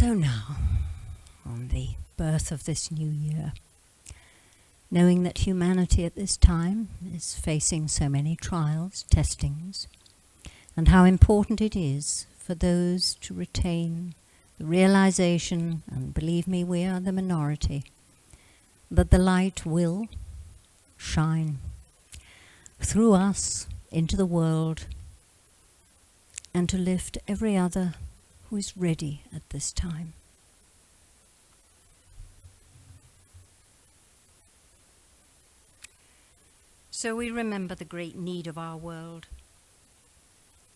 So now, on the birth of this new year, knowing that humanity at this time is facing so many trials, testings, and how important it is for those to retain the realization, and believe me, we are the minority, that the light will shine through us into the world and to lift every other who is ready at this time. So we remember the great need of our world,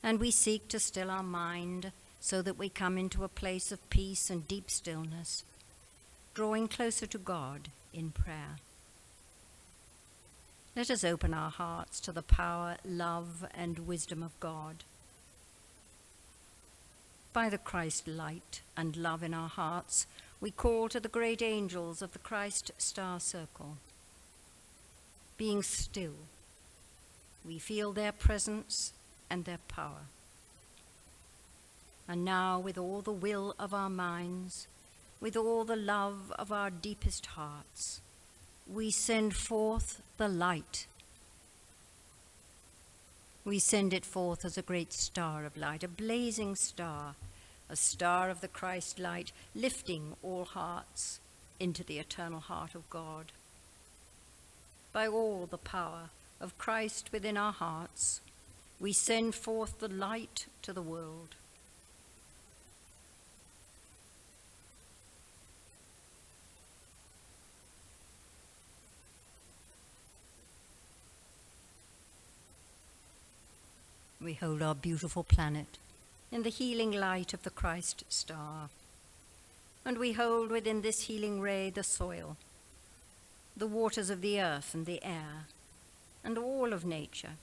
and we seek to still our mind so that we come into a place of peace and deep stillness, drawing closer to God in prayer. Let us open our hearts to the power, love, and wisdom of God. By the Christ light and love in our hearts, we call to the great angels of the Christ Star Circle. Being still, we feel their presence and their power. And now, with all the will of our minds, with all the love of our deepest hearts, we send forth the light. We send it forth as a great star of light, a blazing star, a star of the Christ light, lifting all hearts into the eternal heart of God. By all the power of Christ within our hearts, we send forth the light to the world. We hold our beautiful planet in the healing light of the Christ star, and we hold within this healing ray the soil, the waters of the earth and the air, and all of nature,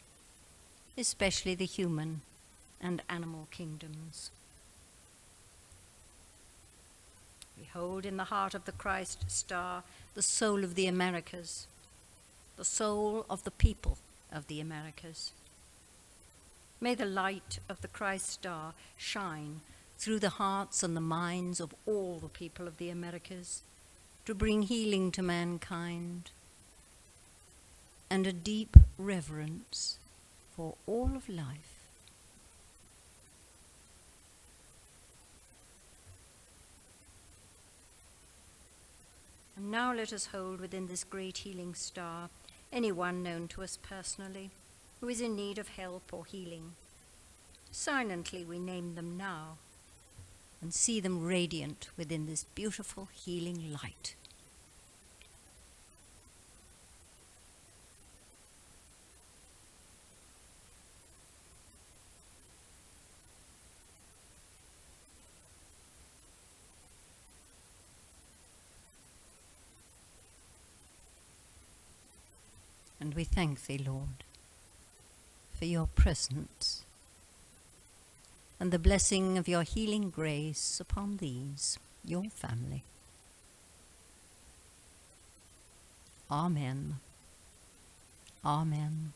especially the human and animal kingdoms. We hold in the heart of the Christ star the soul of the Americas, the soul of the people of the Americas. May the light of the Christ star shine through the hearts and the minds of all the people of the Americas to bring healing to mankind and a deep reverence for all of life. And now let us hold within this great healing star anyone known to us personally who is in need of help or healing. Silently we name them now and see them radiant within this beautiful healing light. And we thank thee, Lord, for your presence and the blessing of your healing grace upon these, your family. Amen. Amen.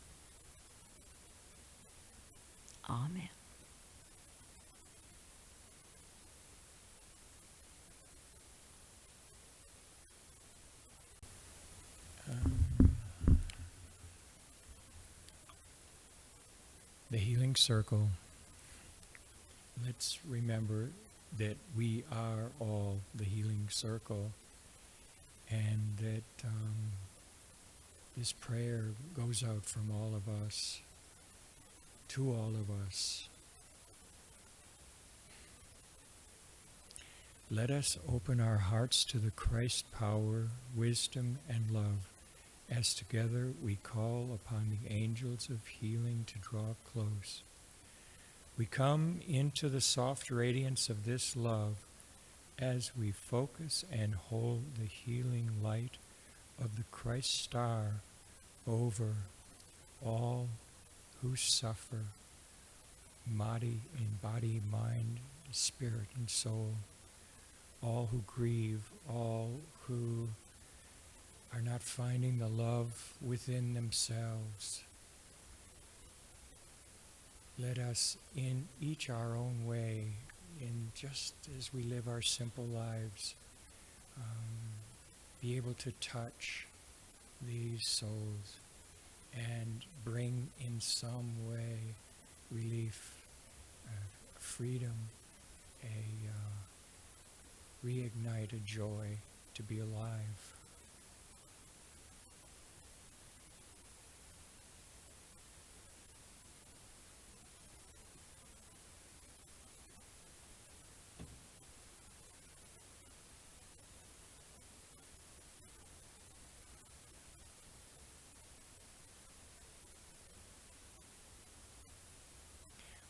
Amen. The healing circle. Let's remember that we are all the healing circle, and that this prayer goes out from all of us to all of us. Let us open our hearts to the Christ power, wisdom, and love, as together we call upon the angels of healing to draw close. We come into the soft radiance of this love as we focus and hold the healing light of the Christ star over all who suffer, body, mind, spirit, and soul, all who grieve, all who are not finding the love within themselves. Let us, in each our own way, in just as we live our simple lives, be able to touch these souls and bring in some way relief, freedom, reignite a joy to be alive.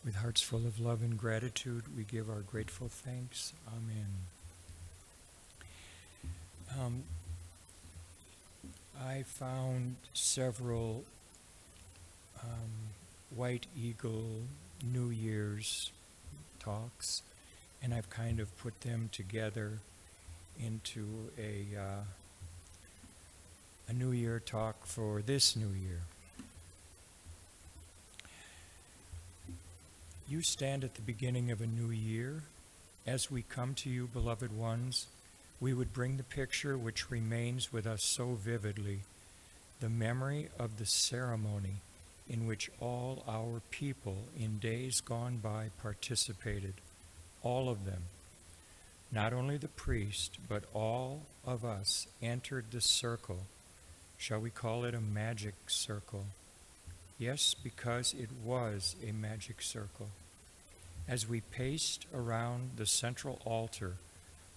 With hearts full of love and gratitude, we give our grateful thanks. Amen. I found several White Eagle New Year's talks, and I've kind of put them together into a New Year talk for this New Year. You stand at the beginning of a new year. As we come to you, beloved ones, we would bring the picture which remains with us so vividly, the memory of the ceremony in which all our people in days gone by participated, all of them. Not only the priest, but all of us entered the circle. Shall we call it a magic circle? Yes, because it was a magic circle. As we paced around the central altar,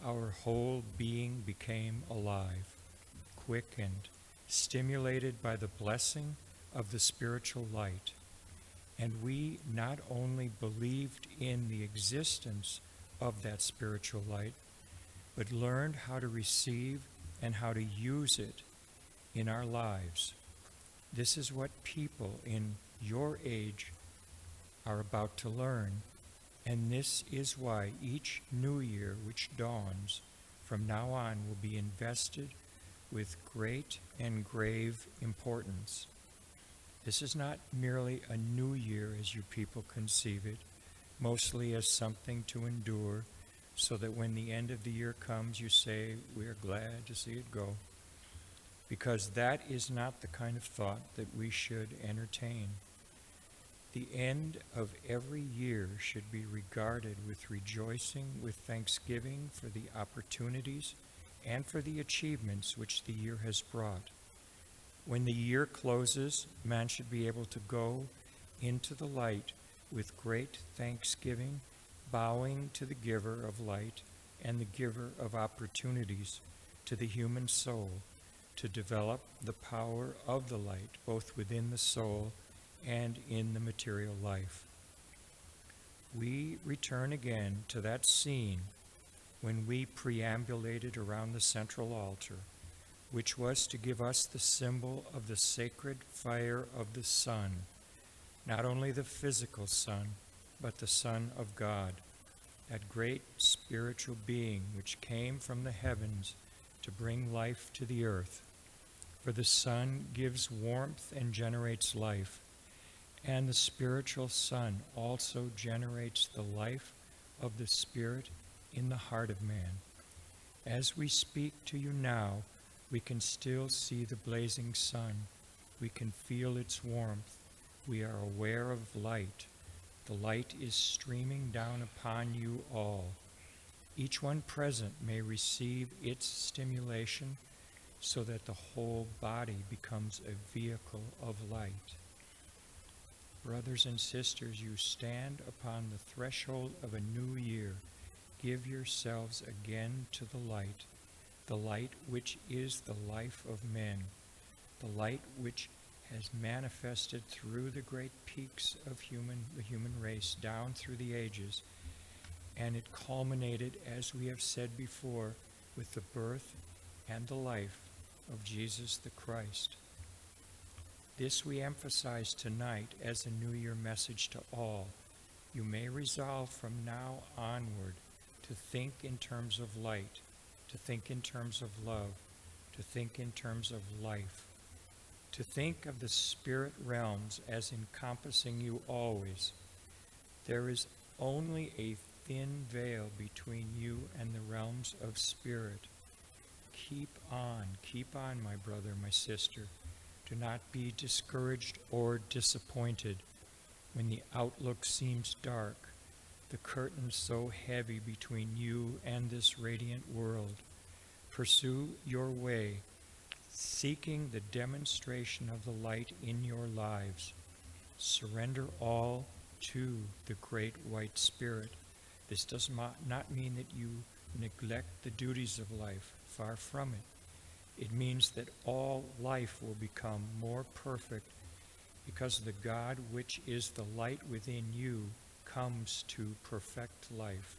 our whole being became alive, quickened, stimulated by the blessing of the spiritual light. And we not only believed in the existence of that spiritual light, but learned how to receive and how to use it in our lives. This is what people in your age are about to learn, and this is why each new year which dawns from now on will be invested with great and grave importance. This is not merely a new year as you people conceive it, mostly as something to endure, so that when the end of the year comes you say, "We are glad to see it go." Because that is not the kind of thought that we should entertain. The end of every year should be regarded with rejoicing, with thanksgiving for the opportunities and for the achievements which the year has brought. When the year closes, man should be able to go into the light with great thanksgiving, bowing to the giver of light and the giver of opportunities to the human soul, to develop the power of the light, both within the soul and in the material life. We return again to that scene when we preambulated around the central altar, which was to give us the symbol of the sacred fire of the sun, not only the physical sun, but the Son of God, that great spiritual being which came from the heavens to bring life to the earth. For the sun gives warmth and generates life, and the spiritual sun also generates the life of the Spirit in the heart of man. As we speak to you now, we can still see the blazing sun. We can feel its warmth. We are aware of light. The light is streaming down upon you all. Each one present may receive its stimulation so that the whole body becomes a vehicle of light. Brothers and sisters, you stand upon the threshold of a new year. Give yourselves again to the light which is the life of men, the light which has manifested through the great peaks of the human race down through the ages, and it culminated, as we have said before, with the birth and the life of Jesus the Christ. This we emphasize tonight as a New Year message to all. You may resolve from now onward to think in terms of light, to think in terms of love, to think in terms of life, to think of the spirit realms as encompassing you always. There is only a thin veil between you and the realms of spirit. Keep on, my brother, my sister. Do not be discouraged or disappointed when the outlook seems dark, the curtain so heavy between you and this radiant world. Pursue your way, seeking the demonstration of the light in your lives. Surrender all to the great white spirit. This does not mean that you neglect the duties of life. Far from it. It means that all life will become more perfect because the God which is the light within you comes to perfect life.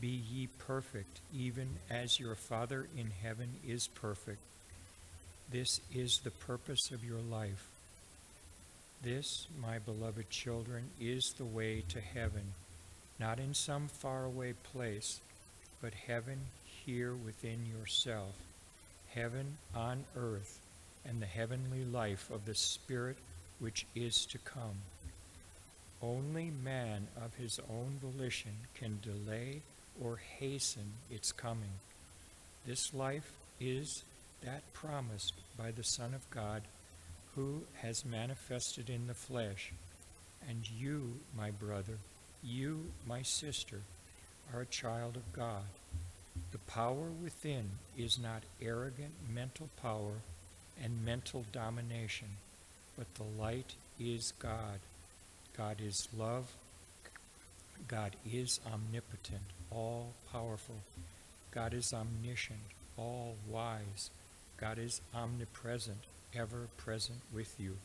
Be ye perfect, even as your Father in heaven is perfect. This is the purpose of your life. This, my beloved children, is the way to heaven, not in some faraway place, but heaven here within yourself, heaven on earth, and the heavenly life of the Spirit which is to come. Only man of his own volition can delay or hasten its coming. This life is that promised by the Son of God, who has manifested in the flesh. And you, my brother, you, my sister, are a child of God. The power within is not arrogant mental power and mental domination, but the light is God. God is love. God is omnipotent, all-powerful. God is omniscient, all-wise. God is omnipresent, ever present with you.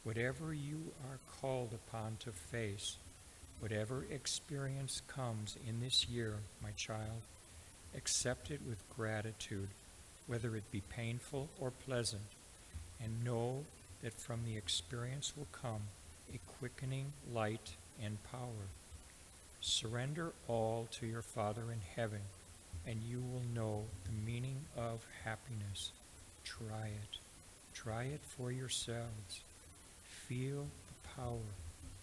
Whatever you are called upon to face, whatever experience comes in this year, my child, accept it with gratitude, whether it be painful or pleasant, and know that from the experience will come a quickening light and power. Surrender all to your Father in heaven, and you will know the meaning of happiness. Try it. Try it for yourselves. Feel the power,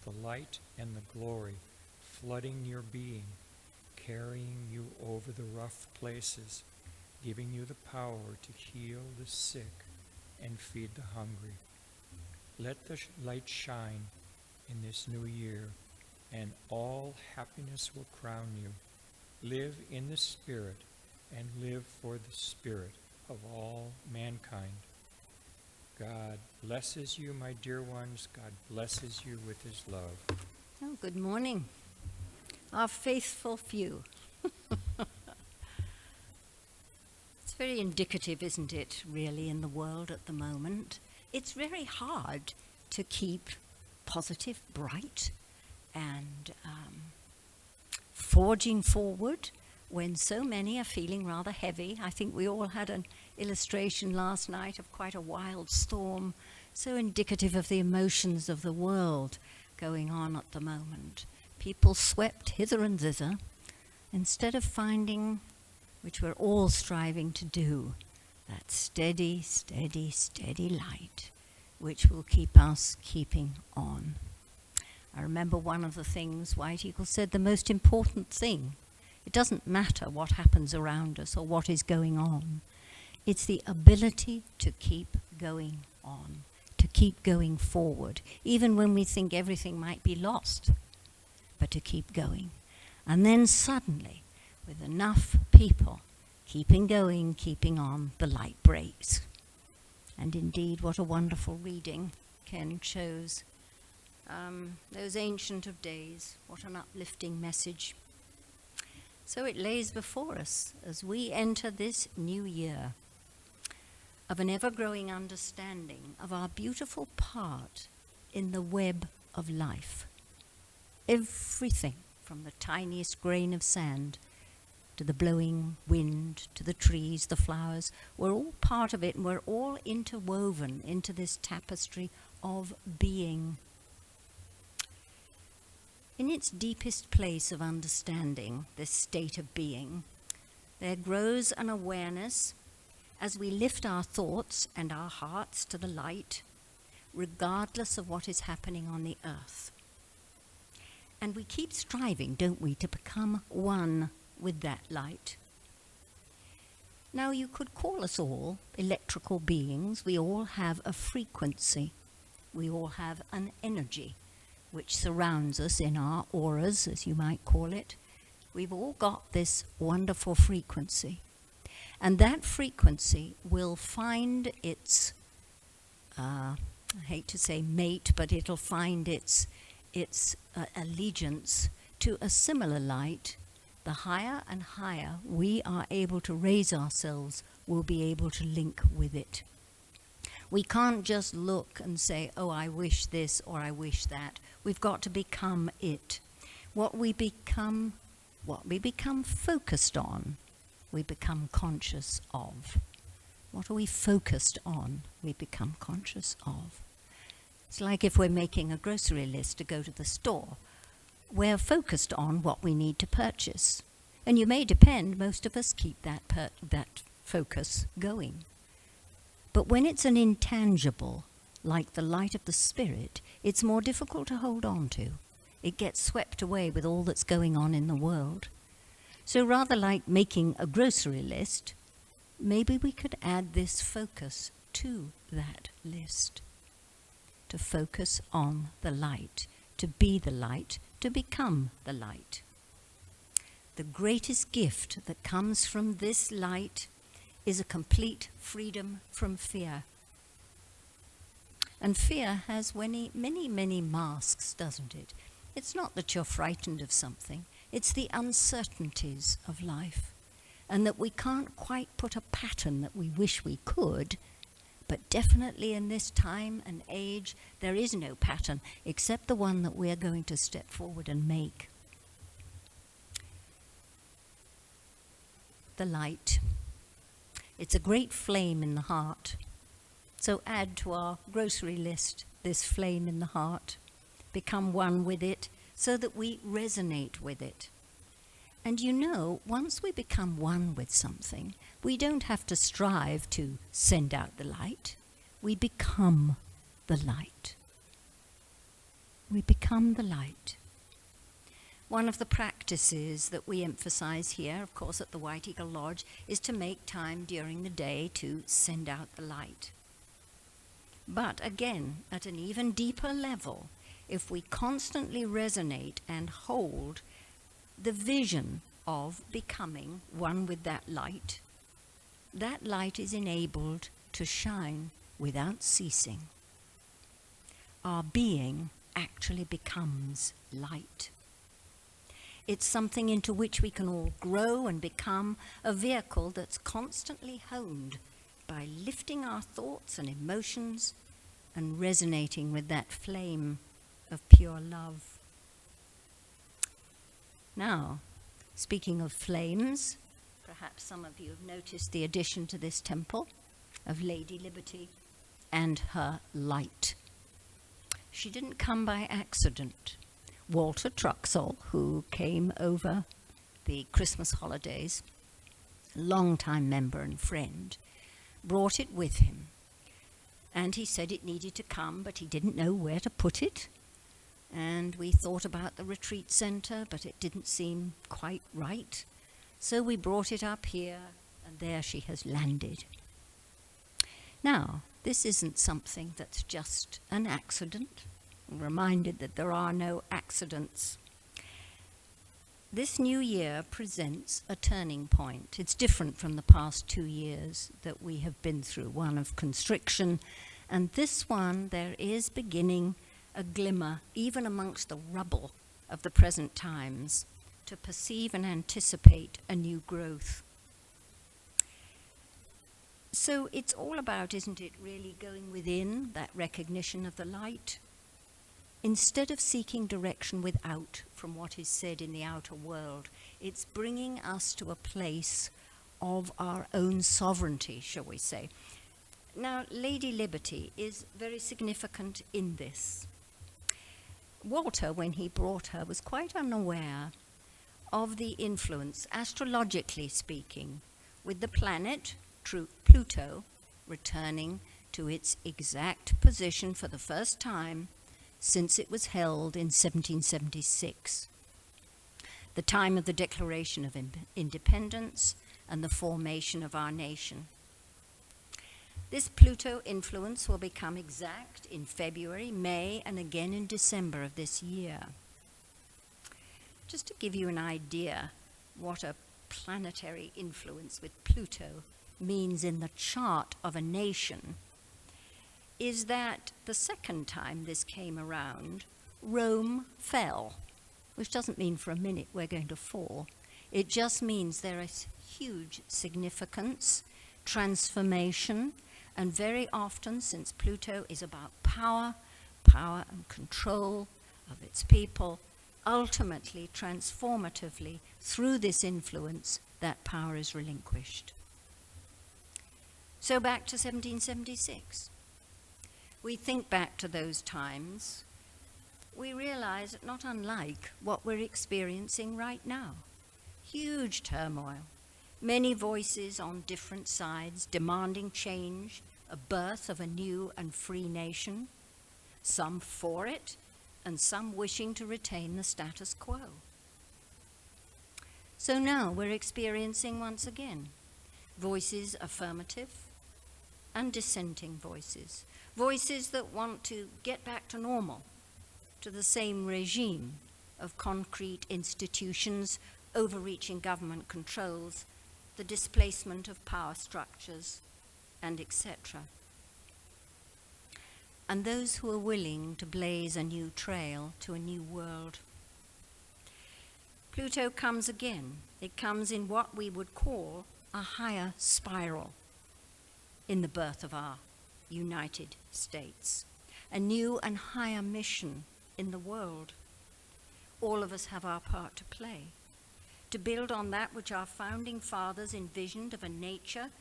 the light, and the glory flooding your being, carrying you over the rough places, giving you the power to heal the sick and feed the hungry. Let the light shine in this new year, and all happiness will crown you. Live in the Spirit, and live for the Spirit of all mankind. God blesses you, my dear ones. God blesses you with his love. Oh, good morning. Our faithful few. It's very indicative, isn't it, really, in the world at the moment. It's very hard to keep positive, bright, and forging forward when so many are feeling rather heavy. I think we all had an illustration last night of quite a wild storm, so indicative of the emotions of the world going on at the moment. People swept hither and thither instead of finding, which we're all striving to do, that steady, steady, steady light which will keep us keeping on. I remember one of the things White Eagle said, the most important thing, it doesn't matter what happens around us or what is going on. It's the ability to keep going on, to keep going forward, even when we think everything might be lost, but to keep going. And then suddenly, with enough people keeping going, keeping on, the light breaks. And indeed, what a wonderful reading Ken chose. Those ancient of days, what an uplifting message. So it lays before us as we enter this new year of an ever-growing understanding of our beautiful part in the web of life. Everything from the tiniest grain of sand to the blowing wind, to the trees, the flowers, we're all part of it, and we're all interwoven into this tapestry of being. In its deepest place of understanding, this state of being, there grows an awareness as we lift our thoughts and our hearts to the light, regardless of what is happening on the earth. And we keep striving, don't we, to become one with that light. Now, you could call us all electrical beings. We all have a frequency. We all have an energy which surrounds us in our auras, as you might call it. We've all got this wonderful frequency. And that frequency will find its, I hate to say mate, but it'll find its allegiance to a similar light. The higher and higher we are able to raise ourselves, we'll be able to link with it. We can't just look and say, oh, I wish this or I wish that. We've got to become it. What we become focused on, we become conscious of. What are we focused on, we become conscious of. It's like if we're making a grocery list to go to the store. We're focused on what we need to purchase. And you may depend, most of us keep that focus going. But when it's an intangible, like the light of the Spirit, it's more difficult to hold on to. It gets swept away with all that's going on in the world. So rather like making a grocery list, maybe we could add this focus to that list. To focus on the light, to be the light, to become the light. The greatest gift that comes from this light is a complete freedom from fear. And fear has many, many masks, doesn't it? It's not that you're frightened of something, it's the uncertainties of life. And that we can't quite put a pattern that we wish we could, but definitely in this time and age, there is no pattern except the one that we're going to step forward and make. The light. It's a great flame in the heart. So add to our grocery list this flame in the heart. Become one with it so that we resonate with it. And you know, once we become one with something, we don't have to strive to send out the light. We become the light. We become the light. One of the practices that we emphasize here, of course, at the White Eagle Lodge, is to make time during the day to send out the light. But again, at an even deeper level, if we constantly resonate and hold the vision of becoming one with that light is enabled to shine without ceasing. Our being actually becomes light. It's something into which we can all grow and become a vehicle that's constantly honed by lifting our thoughts and emotions and resonating with that flame of pure love. Now, speaking of flames, perhaps some of you have noticed the addition to this temple of Lady Liberty and her light. She didn't come by accident. Walter Truxell, who came over the Christmas holidays, long-time member and friend, brought it with him. And he said it needed to come, but he didn't know where to put it. And we thought about the retreat center, but it didn't seem quite right. So we brought it up here, and there she has landed. Now, this isn't something that's just an accident. I'm reminded that there are no accidents. This new year presents a turning point. It's different from the past 2 years that we have been through, one of constriction, and this one there is beginning a glimmer, even amongst the rubble of the present times, to perceive and anticipate a new growth. So it's all about, isn't it, really going within that recognition of the light, instead of seeking direction without from what is said in the outer world. It's bringing us to a place of our own sovereignty, shall we say. Now, Lady Liberty is very significant in this. Walter, when he brought her, was quite unaware of the influence, astrologically speaking, with the planet Pluto returning to its exact position for the first time since it was held in 1776, the time of the Declaration of Independence and the formation of our nation. This Pluto influence will become exact in February, May, and again in December of this year. Just to give you an idea what a planetary influence with Pluto means in the chart of a nation, is that the second time this came around, Rome fell, which doesn't mean for a minute we're going to fall. It just means there is huge significance, transformation, and very often, since Pluto is about power and control of its people, ultimately, transformatively, through this influence, that power is relinquished. So back to 1776. We think back to those times, we realize that not unlike what we're experiencing right now. Huge turmoil, many voices on different sides demanding change, a birth of a new and free nation, some for it, and some wishing to retain the status quo. So now we're experiencing once again voices affirmative and dissenting voices, voices that want to get back to normal, to the same regime of concrete institutions, overreaching government controls, the displacement of power structures, and etc. And those who are willing to blaze a new trail to a new world. Pluto comes again. It comes in what we would call a higher spiral in the birth of our United States, a new and higher mission in the world. All of us have our part to play, to build on that which our founding fathers envisioned of a nation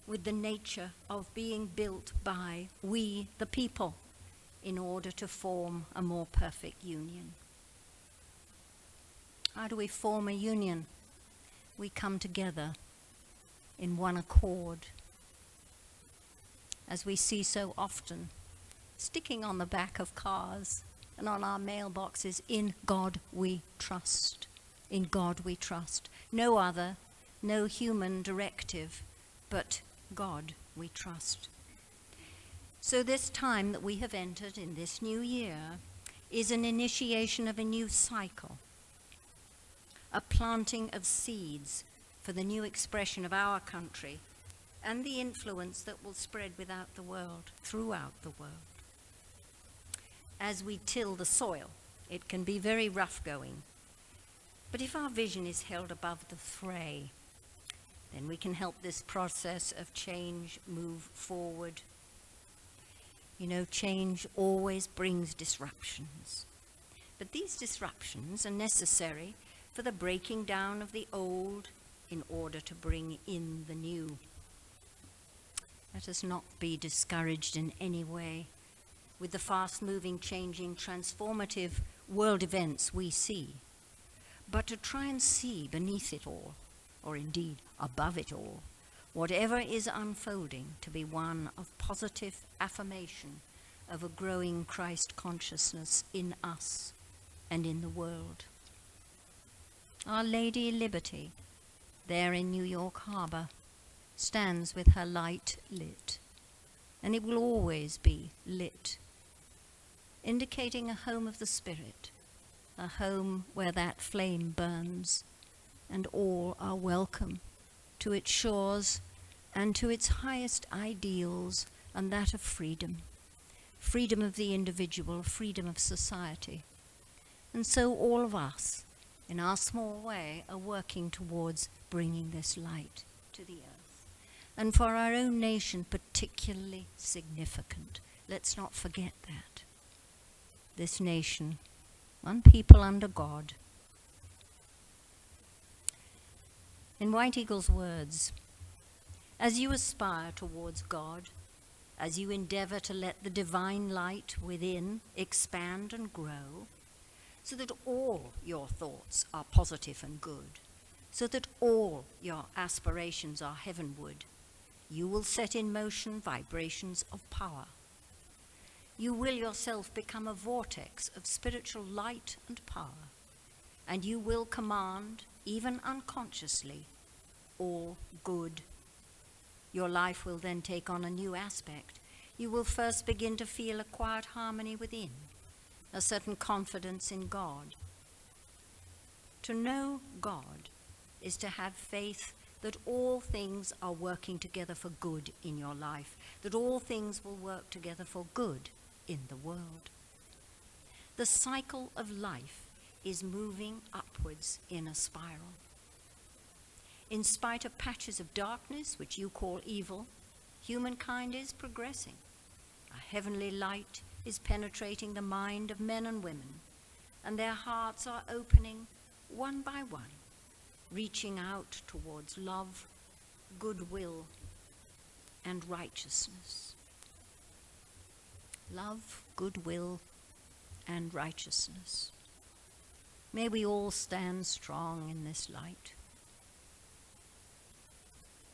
with the nature of being built by we, the people, in order to form a more perfect union. How do we form a union? We come together in one accord, as we see so often, sticking on the back of cars and on our mailboxes, in God we trust. In God we trust. No other, no human directive, but God we trust. So this time that we have entered in this new year is an initiation of a new cycle, a planting of seeds for the new expression of our country and the influence that will spread throughout the world. As we till the soil, it can be very rough going. But if our vision is held above the fray, then we can help this process of change move forward. You know, change always brings disruptions. But these disruptions are necessary for the breaking down of the old in order to bring in the new. Let us not be discouraged in any way with the fast-moving, changing, transformative world events we see, but to try and see beneath it all, or indeed above it all, whatever is unfolding to be one of positive affirmation of a growing Christ consciousness in us and in the world. Our Lady Liberty, there in New York Harbor, stands with her light lit, and it will always be lit, indicating a home of the Spirit, a home where that flame burns, and all are welcome to its shores and to its highest ideals, and that of freedom, freedom of the individual, freedom of society. And so all of us, in our small way, are working towards bringing this light to the earth. And for our own nation, particularly significant. Let's not forget that. This nation, one people under God. In White Eagle's words, as you aspire towards God, as you endeavor to let the divine light within expand and grow, so that all your thoughts are positive and good, so that all your aspirations are heavenward, you will set in motion vibrations of power. you will yourself become a vortex of spiritual light and power, and you will command, even unconsciously, all good. Your life will then take on a new aspect. You will first begin to feel a quiet harmony within, a certain confidence in God. To know God is to have faith that all things are working together for good in your life, that all things will work together for good in the world. The cycle of life is moving upwards in a spiral. In spite of patches of darkness, which you call evil, humankind is progressing. A heavenly light is penetrating the mind of men and women, and their hearts are opening one by one, reaching out towards love, goodwill, and righteousness. Love, goodwill, and righteousness. May we all stand strong in this light.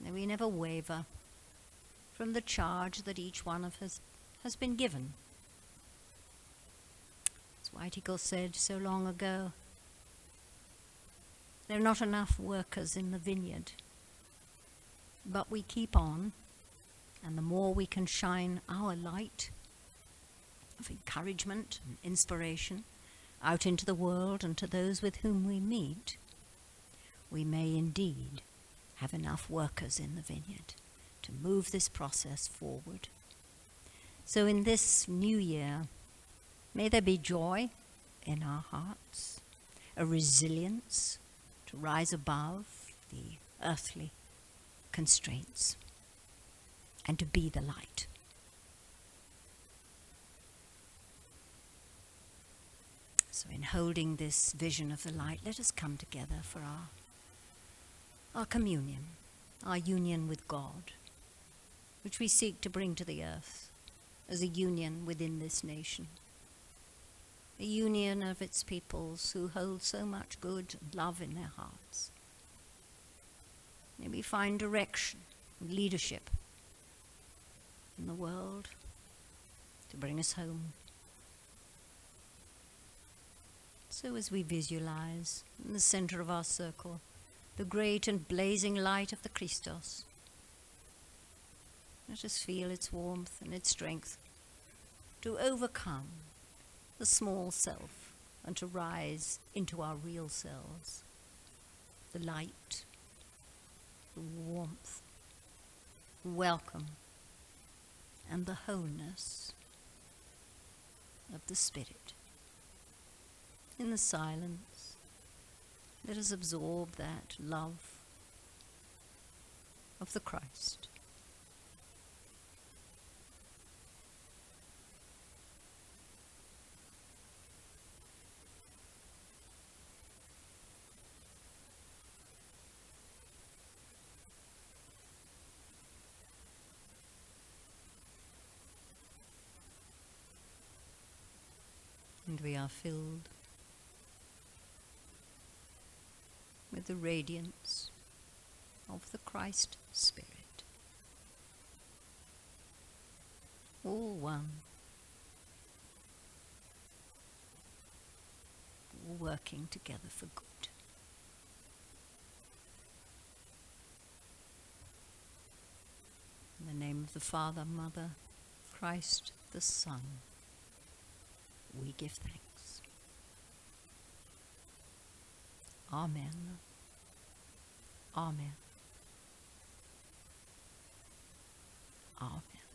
May we never waver from the charge that each one of us has been given. As White Eagle said so long ago, there are not enough workers in the vineyard, but we keep on, and the more we can shine our light of encouragement and inspiration out into the world and to those with whom we meet, we may indeed have enough workers in the vineyard to move this process forward. So in this new year, may there be joy in our hearts, a resilience to rise above the earthly constraints and to be the light. So in holding this vision of the light, let us come together for our communion, our union with God, which we seek to bring to the earth as a union within this nation, a union of its peoples who hold so much good and love in their hearts. May we find direction and leadership in the world to bring us home. So as we visualize in the center of our circle the great and blazing light of the Christos, let us feel its warmth and its strength to overcome the small self and to rise into our real selves, the light, the warmth, the welcome, and the wholeness of the Spirit. In the silence, let us absorb that love of the Christ. And we are filled with the radiance of the Christ Spirit, all one, all working together for good. In the name of the Father, Mother, Christ the Son, we give thanks. Amen. Amen. Amen.